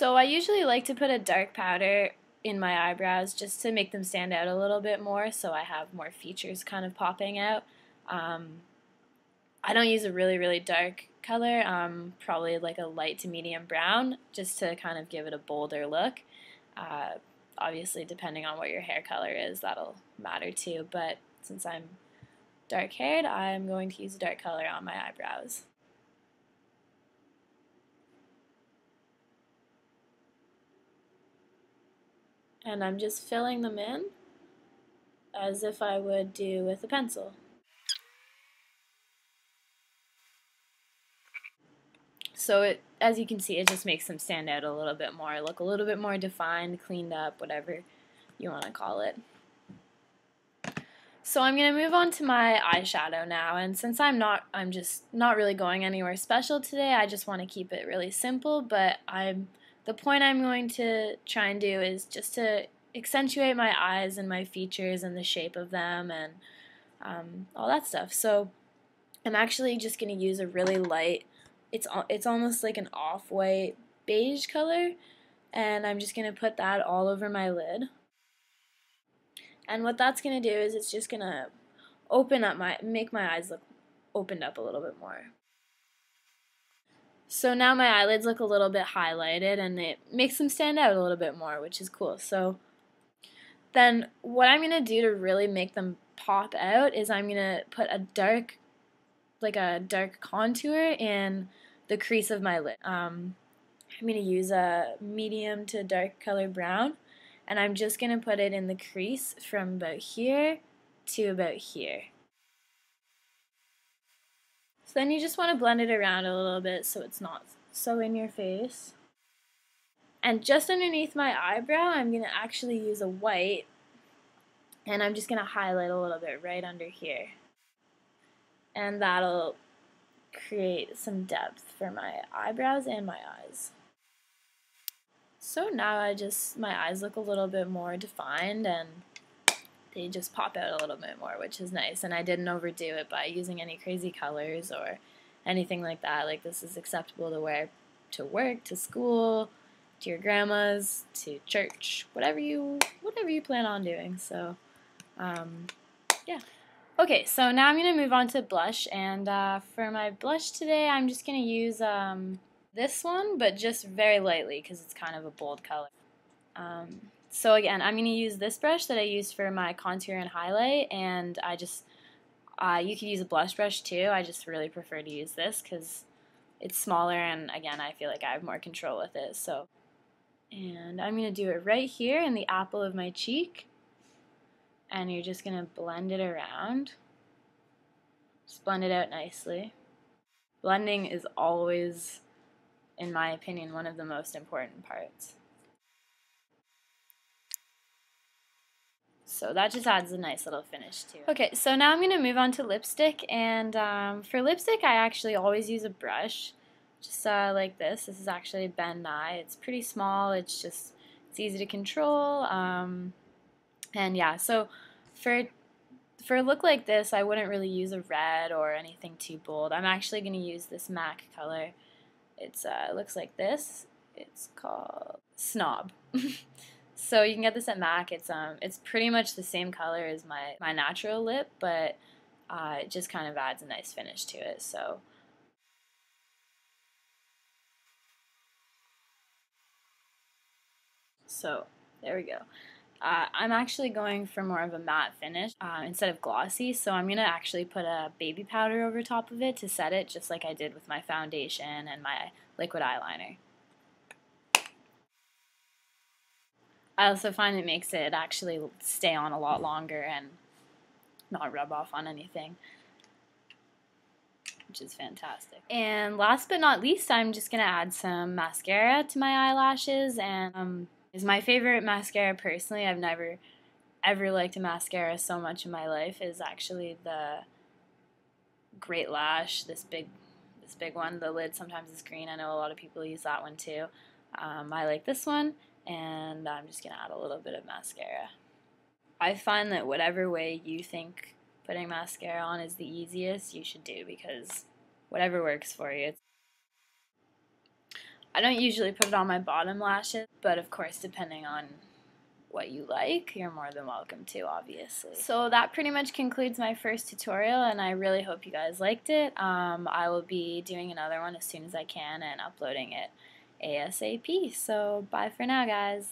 So I usually like to put a dark powder in my eyebrows just to make them stand out a little bit more so I have more features kind of popping out. Um, I don't use a really dark color, probably like a light to medium brown just to kind of give it a bolder look. Uh, Obviously, depending on what your hair color is, that'll matter too, but since I'm dark haired, I'm going to use a dark color on my eyebrows. And I'm just filling them in as if I would do with a pencil. So as you can see, it just makes them stand out a little bit more, look a little bit more defined, cleaned up, whatever you want to call it. So I'm going to move on to my eyeshadow now, and since I'm just not really going anywhere special today, I just want to keep it really simple, but the point I'm going to try and do is just to accentuate my eyes and my features and the shape of them and all that stuff. So I'm actually just going to use a really light, it's almost like an off-white beige color, and I'm just going to put that all over my lid. And what that's going to do is it's just going to make my eyes look opened up a little bit more. So now my eyelids look a little bit highlighted and it makes them stand out a little bit more, which is cool. So then what I'm going to do to really make them pop out is I'm going to put a dark contour in the crease of my lid. I'm going to use a medium to dark color brown, and I'm just going to put it in the crease from about here to about here. So then you just want to blend it around a little bit so it's not so in your face. And just underneath my eyebrow, I'm going to actually use a white, and I'm just going to highlight a little bit right under here. And that'll create some depth for my eyebrows and my eyes. So now my eyes look a little bit more defined and they just pop out a little bit more, which is nice. And I didn't overdo it by using any crazy colors or anything like that. Like, this is acceptable to wear to work, to school, to your grandma's, to church, whatever you plan on doing. So, yeah. Okay, so now I'm going to move on to blush, and for my blush today, I'm just going to use this one, but just very lightly because it's kind of a bold color. So again, I'm going to use this brush that I used for my contour and highlight, and you could use a blush brush too. I just really prefer to use this because it's smaller, and again, I feel like I have more control with it. And I'm going to do it right here in the apple of my cheek, and you're just going to blend it around. Just blend it out nicely. Blending is always, in my opinion, one of the most important parts. So that just adds a nice little finish to it. Okay, so now I'm going to move on to lipstick, and for lipstick I actually always use a brush, just like this. This is actually Ben Nye. It's pretty small, it's easy to control, and yeah, so for a look like this, I wouldn't really use a red or anything too bold. I'm actually going to use this MAC color. It looks like this. It's called Snob. So you can get this at MAC. It's pretty much the same color as my natural lip, but it just kind of adds a nice finish to it. So there we go. I'm actually going for more of a matte finish instead of glossy, so I'm going to actually put a baby powder over top of it to set it, just like I did with my foundation and my liquid eyeliner. I also find it makes it actually stay on a lot longer and not rub off on anything, which is fantastic. And last but not least, I'm just going to add some mascara to my eyelashes, and is my favorite mascara personally. I've never ever liked a mascara so much in my life. Is actually the Great Lash, this big one. The lid sometimes is green. I know a lot of people use that one too. I like this one, and I'm just gonna add a little bit of mascara. I find that whatever way you think putting mascara on is the easiest, you should do, because whatever works for you. I don't usually put it on my bottom lashes, but of course, depending on what you like, you're more than welcome to, obviously. So that pretty much concludes my first tutorial, and I really hope you guys liked it. I will be doing another one as soon as I can and uploading it ASAP. So bye for now, guys.